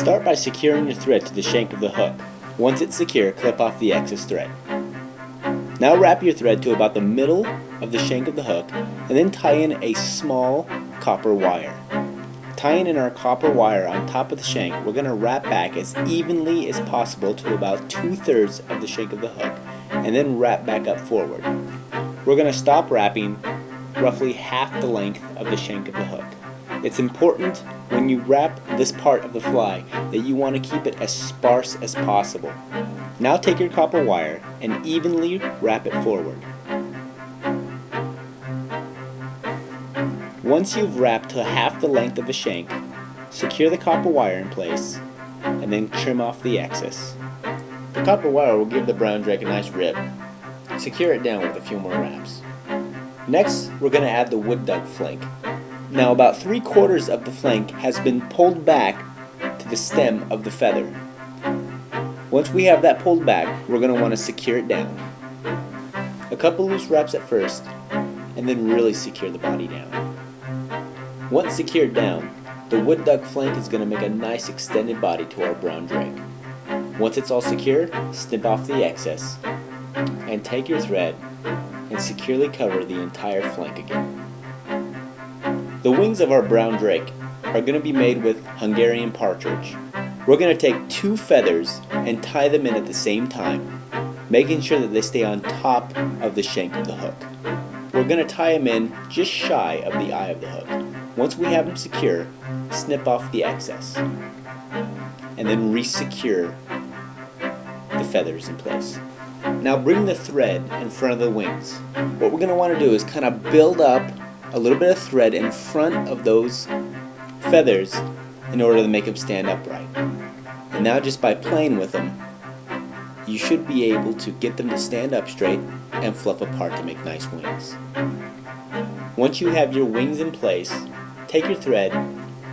Start by securing your thread to the shank of the hook. Once it's secure, clip off the excess thread. Now wrap your thread to about the middle of the shank of the hook and then tie in a small copper wire. Tying in our copper wire on top of the shank, we're going to wrap back as evenly as possible to about 2/3 of the shank of the hook and then wrap back up forward. We're going to stop wrapping roughly half the length of the shank of the hook. It's important when you wrap this part of the fly that you want to keep it as sparse as possible. Now take your copper wire and evenly wrap it forward. Once you've wrapped to half the length of the shank, secure the copper wire in place and then trim off the excess. The copper wire will give the brown drake a nice rip. Secure it down with a few more wraps. Next, we're going to add the wood duck flank. Now about 3/4 of the flank has been pulled back to the stem of the feather. Once we have that pulled back, we're going to want to secure it down. A couple loose wraps at first, and then really secure the body down. Once secured down, the wood duck flank is going to make a nice extended body to our brown drake. Once it's all secure, snip off the excess, and take your thread and securely cover the entire flank again. The wings of our brown drake are going to be made with Hungarian partridge. We're going to take 2 feathers and tie them in at the same time, making sure that they stay on top of the shank of the hook. We're going to tie them in just shy of the eye of the hook. Once we have them secure, snip off the excess, and then re-secure the feathers in place. Now bring the thread in front of the wings. What we're going to want to do is kind of build up a little bit of thread in front of those feathers in order to make them stand upright. And now just by playing with them, you should be able to get them to stand up straight and fluff apart to make nice wings. Once you have your wings in place, take your thread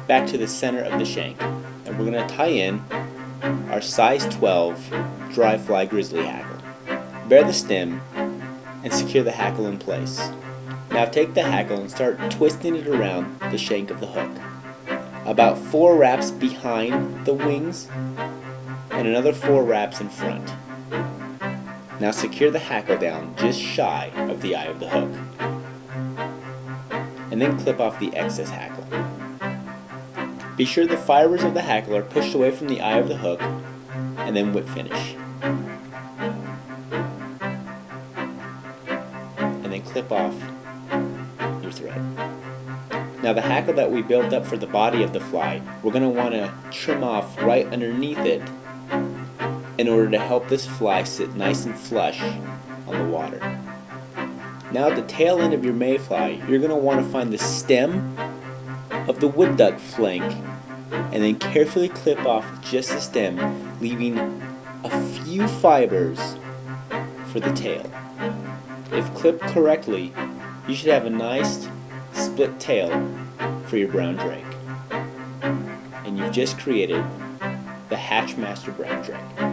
back to the center of the shank, and we're going to tie in our size 12 dry fly grizzly hackle. Bare the stem and secure the hackle in place. Now take the hackle and start twisting it around the shank of the hook. About 4 wraps behind the wings and another 4 wraps in front. Now secure the hackle down just shy of the eye of the hook. And then clip off the excess hackle. Be sure the fibers of the hackle are pushed away from the eye of the hook and then whip finish. And then clip off your thread. Now the hackle that we built up for the body of the fly, we're going to want to trim off right underneath it in order to help this fly sit nice and flush on the water. Now at the tail end of your mayfly, you're going to want to find the stem of the wood duck flank and then carefully clip off just the stem, leaving a few fibers for the tail. If clipped correctly, you should have a nice split tail for your brown drake. And you've just created the Hatchmaster brown drake.